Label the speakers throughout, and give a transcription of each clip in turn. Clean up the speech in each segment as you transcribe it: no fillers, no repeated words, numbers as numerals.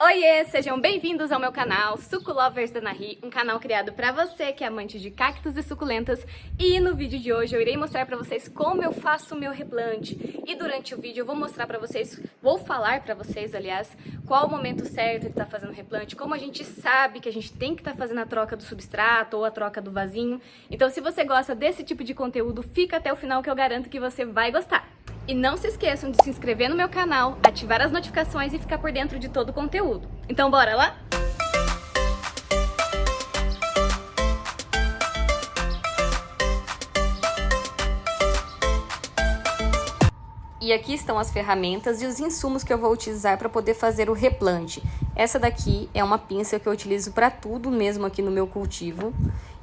Speaker 1: Oiê, sejam bem-vindos ao meu canal Suculovers da Nahi, um canal criado para você que é amante de cactos e suculentas. E no vídeo de hoje eu irei mostrar para vocês como eu faço o meu replante. E durante o vídeo eu vou mostrar para vocês, vou falar para vocês, aliás, qual o momento certo de estar fazendo o replante, como a gente sabe que a gente tem que estar fazendo a troca do substrato ou a troca do vasinho. Então, se você gosta desse tipo de conteúdo, fica até o final que eu garanto que você vai gostar. E não se esqueçam de se inscrever no meu canal, ativar as notificações e ficar por dentro de todo o conteúdo. Então bora lá? E aqui estão as ferramentas e os insumos que eu vou utilizar para poder fazer o replante. Essa daqui é uma pinça que eu utilizo para tudo mesmo aqui no meu cultivo.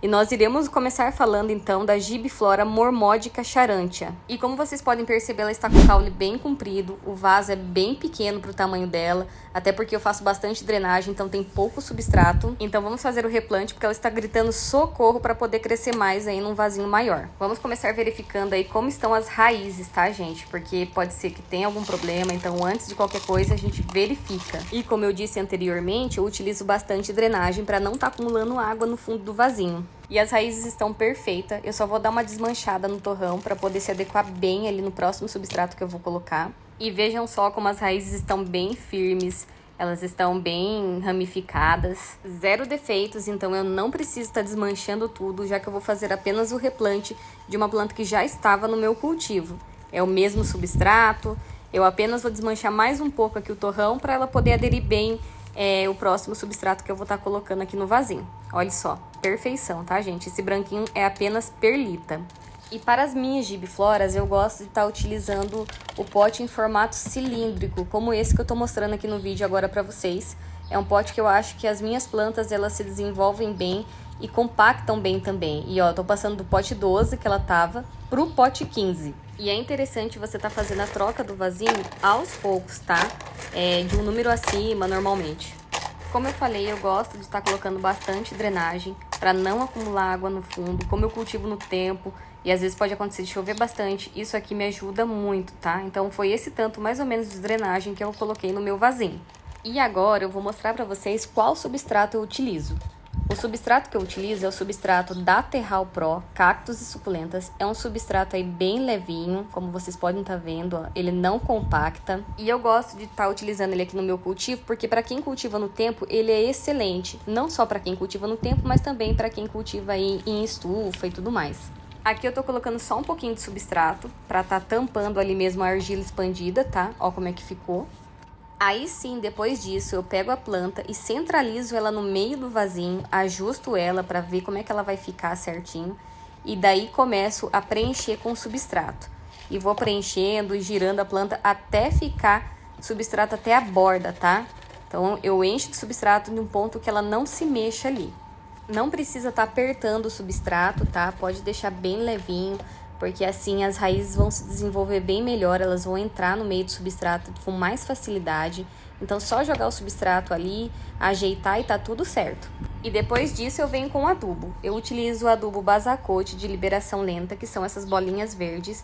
Speaker 1: E nós iremos começar falando então da Gibiflora mormódica charantia. E como vocês podem perceber, ela está com o caule bem comprido, o vaso é bem pequeno para o tamanho dela, até porque eu faço bastante drenagem, então tem pouco substrato. Então vamos fazer o replante porque ela está gritando socorro para poder crescer mais aí num vasinho maior. Vamos começar verificando aí como estão as raízes, tá, gente? Porque pode ser que tenha algum problema, então antes de qualquer coisa a gente verifica. E como eu disse anteriormente, eu utilizo bastante drenagem para não estar acumulando água no fundo do vasinho. E as raízes estão perfeitas, eu só vou dar uma desmanchada no torrão para poder se adequar bem ali no próximo substrato que eu vou colocar. E vejam só como as raízes estão bem firmes, elas estão bem ramificadas, zero defeitos, então eu não preciso estar desmanchando tudo, já que eu vou fazer apenas o replante de uma planta que já estava no meu cultivo. É o mesmo substrato, eu apenas vou desmanchar mais um pouco aqui o torrão para ela poder aderir bem o próximo substrato que eu vou estar colocando aqui no vasinho. Olha só, perfeição, tá, gente? Esse branquinho é apenas perlita. E para as minhas gibifloras, eu gosto de estar utilizando o pote em formato cilíndrico, como esse que eu tô mostrando aqui no vídeo agora para vocês. É um pote que eu acho que as minhas plantas, elas se desenvolvem bem e compactam bem também. E ó, tô passando do pote 12 que ela tava pro pote 15. E é interessante você tá fazendo a troca do vasinho aos poucos, tá? De um número acima, normalmente. Como eu falei, eu gosto de estar colocando bastante drenagem para não acumular água no fundo. Como eu cultivo no tempo e às vezes pode acontecer de chover bastante, isso aqui me ajuda muito, tá? Então foi esse tanto mais ou menos de drenagem que eu coloquei no meu vasinho. E agora eu vou mostrar para vocês qual substrato eu utilizo. O substrato que eu utilizo é o substrato da Terral Pro, cactos e suculentas. É um substrato aí bem levinho, como vocês podem estar vendo, ó, ele não compacta. E eu gosto de estar utilizando ele aqui no meu cultivo, porque para quem cultiva no tempo, ele é excelente. Não só para quem cultiva no tempo, mas também para quem cultiva aí em estufa e tudo mais. Aqui eu tô colocando só um pouquinho de substrato, para estar tampando ali mesmo a argila expandida, tá? Ó como é que ficou. Aí sim, depois disso, eu pego a planta e centralizo ela no meio do vasinho, ajusto ela para ver como é que ela vai ficar certinho. E daí começo a preencher com o substrato. E vou preenchendo e girando a planta até ficar substrato até a borda, tá? Então eu encho de substrato de um ponto que ela não se mexa ali. Não precisa estar apertando o substrato, tá? Pode deixar bem levinho, porque assim as raízes vão se desenvolver bem melhor, elas vão entrar no meio do substrato com mais facilidade. Então só jogar o substrato ali, ajeitar e tá tudo certo. E depois disso eu venho com o adubo. Eu utilizo o adubo Basacote de liberação lenta, que são essas bolinhas verdes.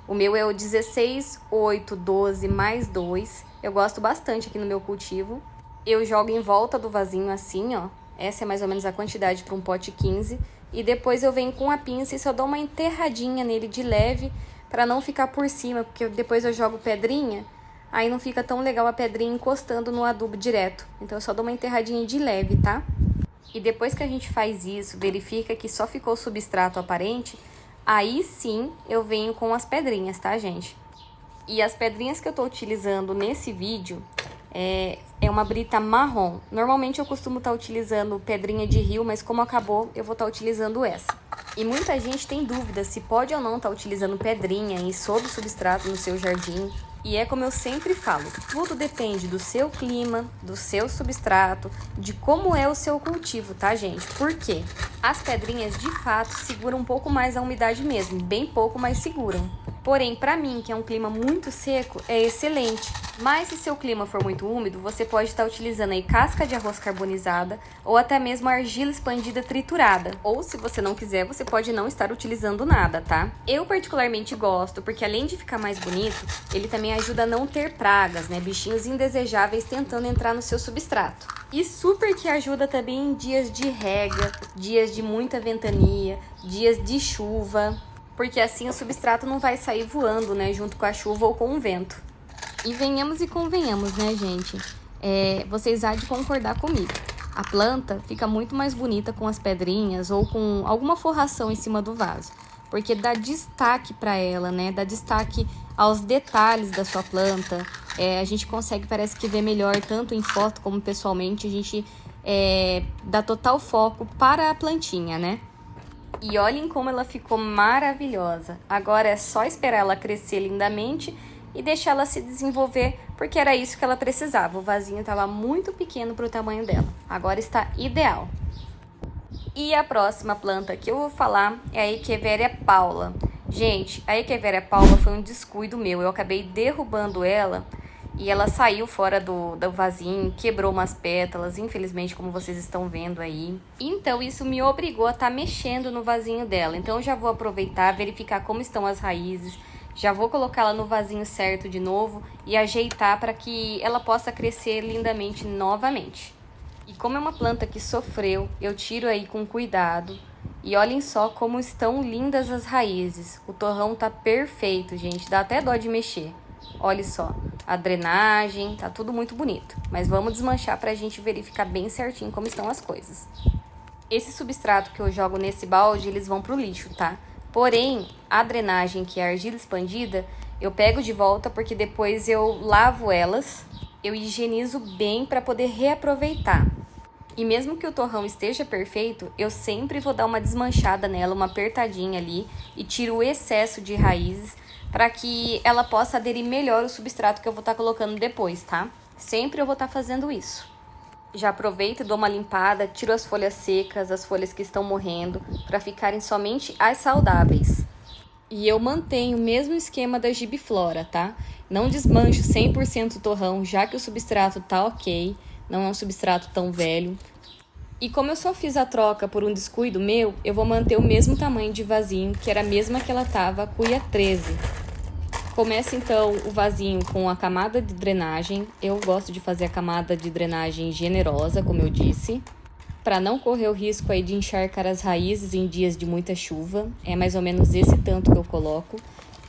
Speaker 1: O meu é o 16, 8, 12 mais 2. Eu gosto bastante aqui no meu cultivo. Eu jogo em volta do vasinho assim, ó. Essa é mais ou menos a quantidade para um pote 15. E depois eu venho com a pinça e só dou uma enterradinha nele de leve para não ficar por cima, porque depois eu jogo pedrinha, aí não fica tão legal a pedrinha encostando no adubo direto. Então eu só dou uma enterradinha de leve, tá? E depois que a gente faz isso, verifica que só ficou o substrato aparente, aí sim eu venho com as pedrinhas, tá, gente? E as pedrinhas que eu tô utilizando nesse vídeo é uma brita marrom. Normalmente eu costumo estar utilizando pedrinha de rio, mas como acabou, eu vou estar utilizando essa. E muita gente tem dúvida se pode ou não estar utilizando pedrinha e sob substrato no seu jardim. E é como eu sempre falo, tudo depende do seu clima, do seu substrato, de como é o seu cultivo, tá, gente? Por quê? As pedrinhas, de fato, seguram um pouco mais a umidade mesmo, bem pouco, mas seguram. Porém, para mim, que é um clima muito seco, é excelente. Mas se seu clima for muito úmido, você pode estar utilizando aí casca de arroz carbonizada ou até mesmo argila expandida triturada. Ou se você não quiser, você pode não estar utilizando nada, tá? Eu particularmente gosto, porque além de ficar mais bonito, ele também ajuda a não ter pragas, né? Bichinhos indesejáveis tentando entrar no seu substrato. E super que ajuda também em dias de rega, dias de muita ventania, dias de chuva, porque assim o substrato não vai sair voando, né, junto com a chuva ou com o vento. E venhamos e convenhamos, né, gente? Vocês há de concordar comigo. A planta fica muito mais bonita com as pedrinhas ou com alguma forração em cima do vaso, porque dá destaque para ela, né? Dá destaque aos detalhes da sua planta. A gente consegue, parece que ver melhor, tanto em foto como pessoalmente. A gente dá total foco para a plantinha, né? E olhem como ela ficou maravilhosa. Agora é só esperar ela crescer lindamente e deixar ela se desenvolver, porque era isso que ela precisava. O vasinho estava muito pequeno para o tamanho dela. Agora está ideal. E a próxima planta que eu vou falar é a Echeveria Paula. Gente, a Echeveria Paula foi um descuido meu. Eu acabei derrubando ela e ela saiu fora do vasinho, quebrou umas pétalas, infelizmente, como vocês estão vendo aí. Então, isso me obrigou a estar mexendo no vasinho dela. Então, eu já vou aproveitar, verificar como estão as raízes. Já vou colocá-la no vasinho certo de novo e ajeitar para que ela possa crescer lindamente novamente. E como é uma planta que sofreu, eu tiro aí com cuidado. E olhem só como estão lindas as raízes. O torrão tá perfeito, gente. Dá até dó de mexer. Olha só, a drenagem, tá tudo muito bonito. Mas vamos desmanchar pra gente verificar bem certinho como estão as coisas. Esse substrato que eu jogo nesse balde, eles vão pro lixo, tá? Porém, a drenagem, que é a argila expandida, eu pego de volta porque depois eu lavo elas, eu higienizo bem para poder reaproveitar. E mesmo que o torrão esteja perfeito, eu sempre vou dar uma desmanchada nela, uma apertadinha ali e tiro o excesso de raízes para que ela possa aderir melhor ao substrato que eu vou estar colocando depois, tá? Sempre eu vou estar fazendo isso. Já aproveito e dou uma limpada, tiro as folhas secas, as folhas que estão morrendo, para ficarem somente as saudáveis. E eu mantenho o mesmo esquema da Gibiflora, tá? Não desmancho 100% o torrão, já que o substrato tá ok, não é um substrato tão velho. E como eu só fiz a troca por um descuido meu, eu vou manter o mesmo tamanho de vasinho, que era a mesma que ela tava, cuia 13. Começa então o vasinho com a camada de drenagem. Eu gosto de fazer a camada de drenagem generosa, como eu disse, para não correr o risco aí de encharcar as raízes em dias de muita chuva. É mais ou menos esse tanto que eu coloco.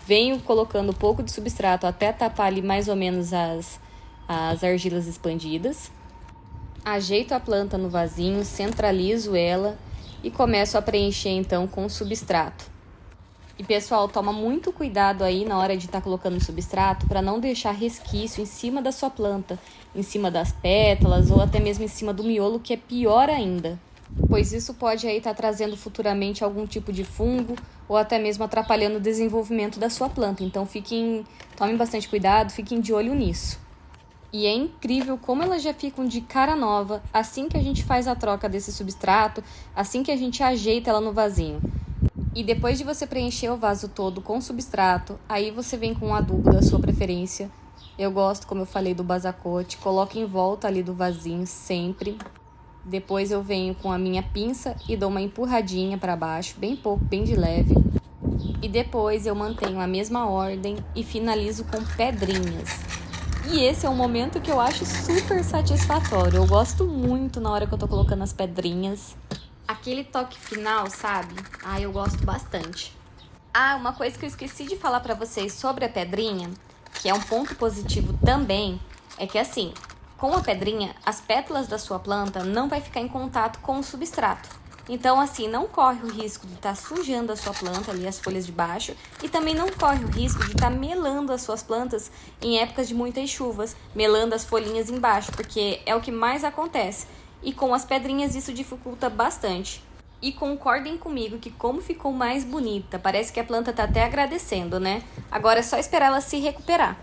Speaker 1: Venho colocando um pouco de substrato até tapar ali mais ou menos as argilas expandidas. Ajeito a planta no vasinho, centralizo ela e começo a preencher então com o substrato. E pessoal, toma muito cuidado aí na hora de estar colocando o substrato para não deixar resquício em cima da sua planta, em cima das pétalas ou até mesmo em cima do miolo, que é pior ainda. Pois isso pode aí estar trazendo futuramente algum tipo de fungo ou até mesmo atrapalhando o desenvolvimento da sua planta. Então tomem bastante cuidado, fiquem de olho nisso. E é incrível como elas já ficam de cara nova assim que a gente faz a troca desse substrato, assim que a gente ajeita ela no vasinho. E depois de você preencher o vaso todo com substrato, aí você vem com um adubo da sua preferência. Eu gosto, como eu falei, do Basacote. Coloco em volta ali do vasinho sempre. Depois eu venho com a minha pinça e dou uma empurradinha para baixo, bem pouco, bem de leve. E depois eu mantenho a mesma ordem e finalizo com pedrinhas. E esse é um momento que eu acho super satisfatório. Eu gosto muito na hora que eu tô colocando as pedrinhas. Aquele toque final, sabe? Eu gosto bastante. Uma coisa que eu esqueci de falar pra vocês sobre a pedrinha, que é um ponto positivo também, é que assim, com a pedrinha, as pétalas da sua planta não vai ficar em contato com o substrato. Então, assim, não corre o risco de estar sujando a sua planta ali, as folhas de baixo, e também não corre o risco de estar melando as suas plantas em épocas de muitas chuvas, melando as folhinhas embaixo, porque é o que mais acontece. E com as pedrinhas isso dificulta bastante. E concordem comigo que como ficou mais bonita, parece que a planta tá até agradecendo, né? Agora é só esperar ela se recuperar.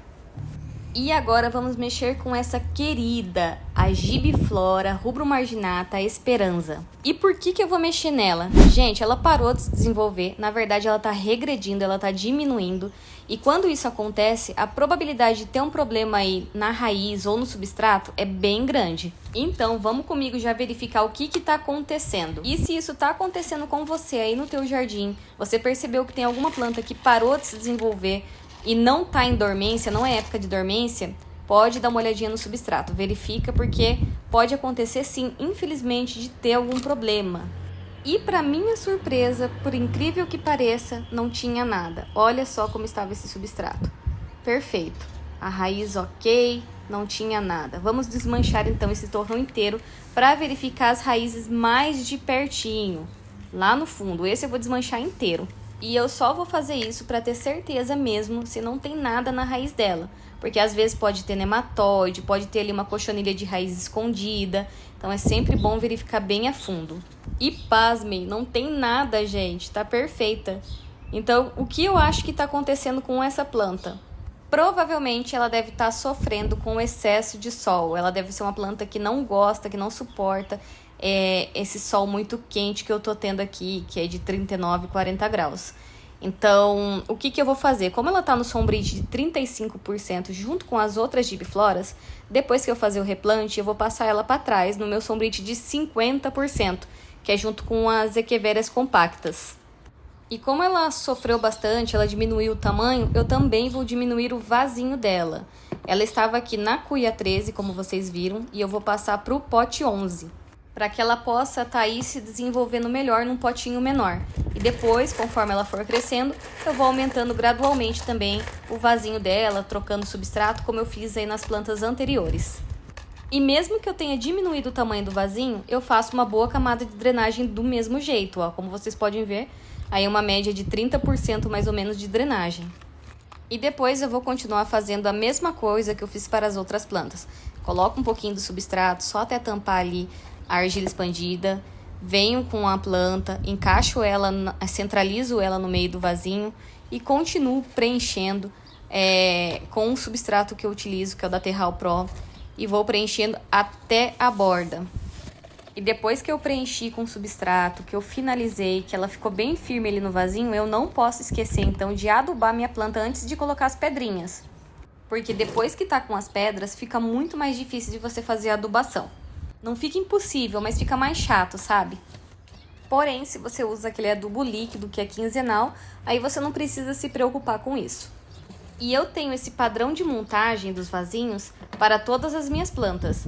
Speaker 1: E agora vamos mexer com essa querida, a Gibiflora rubro-marginata Esperanza. E por que eu vou mexer nela? Gente, ela parou de se desenvolver, na verdade ela tá regredindo, ela tá diminuindo. E quando isso acontece, a probabilidade de ter um problema aí na raiz ou no substrato é bem grande. Então, vamos comigo já verificar o que está acontecendo. E se isso está acontecendo com você aí no teu jardim, você percebeu que tem alguma planta que parou de se desenvolver e não está em dormência, não é época de dormência, pode dar uma olhadinha no substrato. Verifica, porque pode acontecer sim, infelizmente, de ter algum problema. E para minha surpresa, por incrível que pareça, não tinha nada. Olha só como estava esse substrato. Perfeito. A raiz ok, não tinha nada. Vamos desmanchar então esse torrão inteiro para verificar as raízes mais de pertinho. Lá no fundo, esse eu vou desmanchar inteiro. E eu só vou fazer isso para ter certeza mesmo se não tem nada na raiz dela. Porque às vezes pode ter nematóide, pode ter ali uma cochonilha de raiz escondida. Então é sempre bom verificar bem a fundo. E pasmem, não tem nada, gente, tá perfeita. Então, o que eu acho que está acontecendo com essa planta? Provavelmente ela deve estar sofrendo com excesso de sol. Ela deve ser uma planta que não gosta, que não suporta esse sol muito quente que eu tô tendo aqui, que é de 39, 40 graus. Então, o que eu vou fazer? Como ela tá no sombrite de 35% junto com as outras gibifloras, depois que eu fazer o replante, eu vou passar ela para trás no meu sombrite de 50%, que é junto com as equivérias compactas. E como ela sofreu bastante, ela diminuiu o tamanho, eu também vou diminuir o vasinho dela. Ela estava aqui na cuia 13, como vocês viram, e eu vou passar para o pote 11. Para que ela possa estar aí se desenvolvendo melhor num potinho menor. E depois, conforme ela for crescendo, eu vou aumentando gradualmente também o vasinho dela, trocando substrato, como eu fiz aí nas plantas anteriores. E mesmo que eu tenha diminuído o tamanho do vasinho, eu faço uma boa camada de drenagem do mesmo jeito, ó. Como vocês podem ver, aí uma média de 30% mais ou menos de drenagem. E depois eu vou continuar fazendo a mesma coisa que eu fiz para as outras plantas. Coloco um pouquinho do substrato, só até tampar ali a argila expandida, venho com a planta, encaixo ela, centralizo ela no meio do vasinho e continuo preenchendo com o substrato que eu utilizo, que é o da Terral Pro, e vou preenchendo até a borda. E depois que eu preenchi com o substrato, que eu finalizei, que ela ficou bem firme ali no vasinho, eu não posso esquecer então de adubar minha planta antes de colocar as pedrinhas. Porque depois que tá com as pedras, fica muito mais difícil de você fazer a adubação. Não fica impossível, mas fica mais chato, sabe? Porém, se você usa aquele adubo líquido, que é quinzenal, aí você não precisa se preocupar com isso. E eu tenho esse padrão de montagem dos vasinhos para todas as minhas plantas.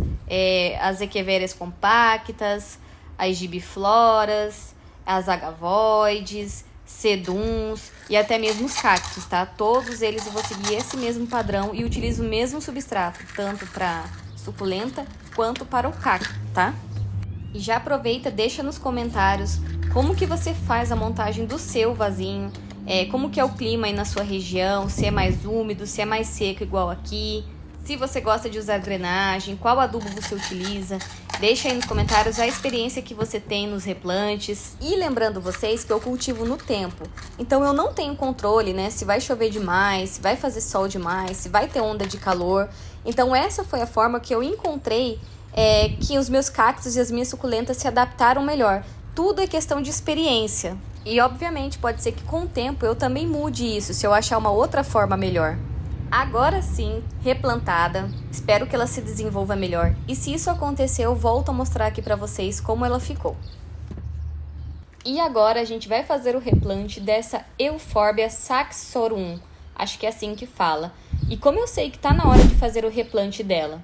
Speaker 1: As equivérias compactas, as gibifloras, as agavoides, seduns e até mesmo os cactos, tá? Todos eles eu vou seguir esse mesmo padrão e utilizo o mesmo substrato, tanto para suculenta quanto para o cacto, tá? E já aproveita, deixa nos comentários como que você faz a montagem do seu vasinho, como que é o clima aí na sua região, se é mais úmido, se é mais seco igual aqui, se você gosta de usar drenagem, qual adubo você utiliza. Deixa aí nos comentários a experiência que você tem nos replantes. E lembrando vocês que eu cultivo no tempo, então eu não tenho controle, né, se vai chover demais, se vai fazer sol demais, se vai ter onda de calor. Então essa foi a forma que eu encontrei que os meus cactos e as minhas suculentas se adaptaram melhor. Tudo é questão de experiência. E obviamente pode ser que com o tempo eu também mude isso, se eu achar uma outra forma melhor. Agora sim, replantada, espero que ela se desenvolva melhor. E se isso acontecer, eu volto a mostrar aqui pra vocês como ela ficou. E agora a gente vai fazer o replante dessa Euphorbia saxorum. Acho que é assim que fala. E como eu sei que tá na hora de fazer o replante dela?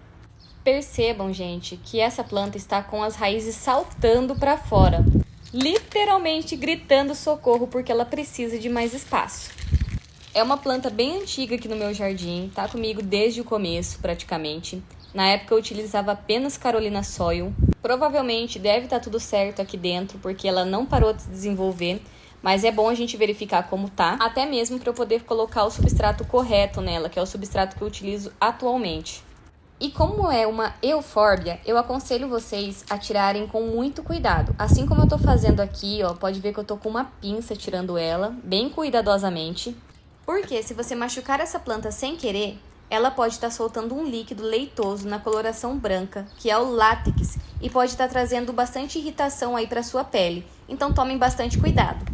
Speaker 1: Percebam, gente, que essa planta está com as raízes saltando para fora. Literalmente gritando socorro porque ela precisa de mais espaço. É uma planta bem antiga aqui no meu jardim, tá comigo desde o começo praticamente. Na época eu utilizava apenas Carolina Soil. Provavelmente deve estar tudo certo aqui dentro porque ela não parou de se desenvolver. Mas é bom a gente verificar como tá, até mesmo para eu poder colocar o substrato correto nela, que é o substrato que eu utilizo atualmente. E como é uma eufórbia, eu aconselho vocês a tirarem com muito cuidado. Assim como eu tô fazendo aqui, ó, pode ver que eu tô com uma pinça tirando ela, bem cuidadosamente. Porque se você machucar essa planta sem querer, ela pode estar soltando um líquido leitoso na coloração branca, que é o látex, e pode estar trazendo bastante irritação aí para sua pele. Então tomem bastante cuidado.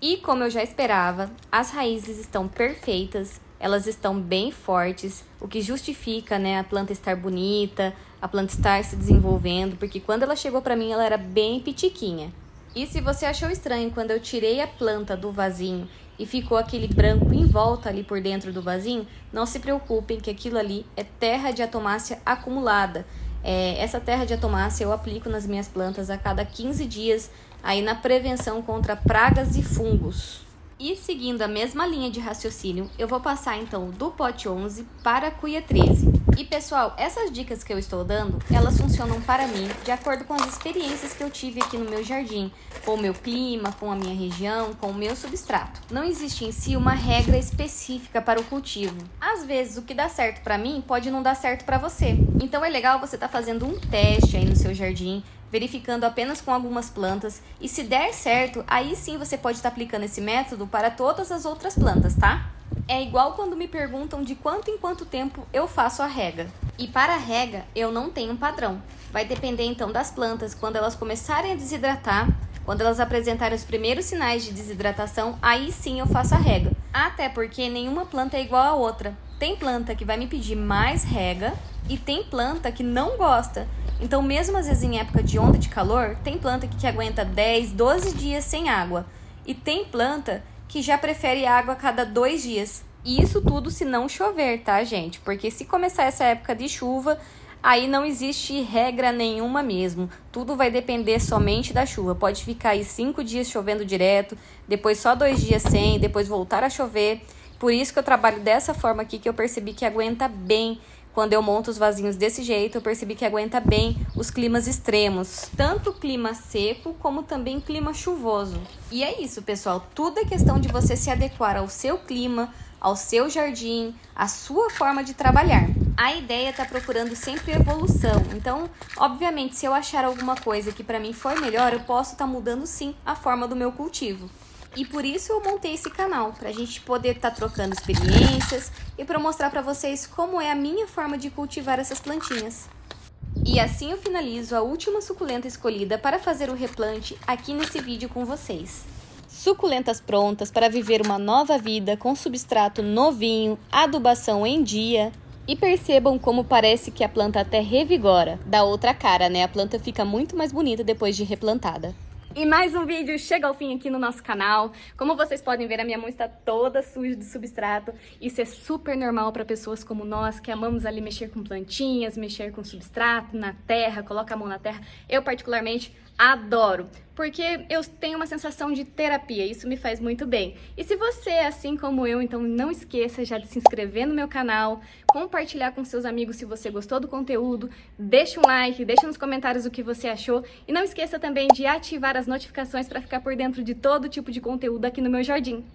Speaker 1: E como eu já esperava, as raízes estão perfeitas, elas estão bem fortes, o que justifica, né, a planta estar bonita, a planta estar se desenvolvendo, porque quando ela chegou para mim ela era bem pitiquinha. E se você achou estranho quando eu tirei a planta do vasinho e ficou aquele branco em volta ali por dentro do vasinho, não se preocupem que aquilo ali é terra de atomácea acumulada. Essa terra de atomácea eu aplico nas minhas plantas a cada 15 dias, aí na prevenção contra pragas e fungos. E seguindo a mesma linha de raciocínio, eu vou passar então do pote 11 para a cuia 13. E pessoal, essas dicas que eu estou dando, elas funcionam para mim de acordo com as experiências que eu tive aqui no meu jardim, com o meu clima, com a minha região, com o meu substrato. Não existe em si uma regra específica para o cultivo. Às vezes o que dá certo para mim pode não dar certo para você. Então é legal você estar fazendo um teste aí no seu jardim, verificando apenas com algumas plantas, e se der certo, aí sim você pode estar aplicando esse método para todas as outras plantas, tá? É igual quando me perguntam de quanto em quanto tempo eu faço a rega. E para a rega, eu não tenho um padrão. Vai depender então das plantas, quando elas começarem a desidratar, quando elas apresentarem os primeiros sinais de desidratação, aí sim eu faço a rega. Até porque nenhuma planta é igual a outra. Tem planta que vai me pedir mais rega e tem planta que não gosta. Então, mesmo às vezes em época de onda de calor, tem planta que aguenta 10, 12 dias sem água. E tem planta que já prefere água a cada 2 dias. E isso tudo se não chover, tá, gente? Porque se começar essa época de chuva, aí não existe regra nenhuma mesmo. Tudo vai depender somente da chuva. Pode ficar aí 5 dias chovendo direto, depois só 2 dias sem, depois voltar a chover. Por isso que eu trabalho dessa forma aqui, que eu percebi que aguenta bem. Quando eu monto os vasinhos desse jeito, eu percebi que aguenta bem os climas extremos. Tanto clima seco, como também clima chuvoso. E é isso, pessoal. Tudo é questão de você se adequar ao seu clima, ao seu jardim, à sua forma de trabalhar. A ideia é estar procurando sempre evolução. Então, obviamente, se eu achar alguma coisa que para mim for melhor, eu posso estar mudando sim a forma do meu cultivo. E por isso eu montei esse canal, para a gente poder estar trocando experiências e para mostrar para vocês como é a minha forma de cultivar essas plantinhas. E assim eu finalizo a última suculenta escolhida para fazer o replante aqui nesse vídeo com vocês. Suculentas prontas para viver uma nova vida com substrato novinho, adubação em dia. E percebam como parece que a planta até revigora, dá outra cara, né? A planta fica muito mais bonita depois de replantada. E mais um vídeo chega ao fim aqui no nosso canal. Como vocês podem ver, a minha mão está toda suja de substrato. Isso é super normal para pessoas como nós, que amamos ali mexer com plantinhas, mexer com substrato, na terra, coloca a mão na terra. Eu particularmente adoro, porque eu tenho uma sensação de terapia, isso me faz muito bem. E se você é assim como eu, então não esqueça já de se inscrever no meu canal, compartilhar com seus amigos se você gostou do conteúdo, deixa um like, deixa nos comentários o que você achou e não esqueça também de ativar as notificações para ficar por dentro de todo tipo de conteúdo aqui no meu jardim.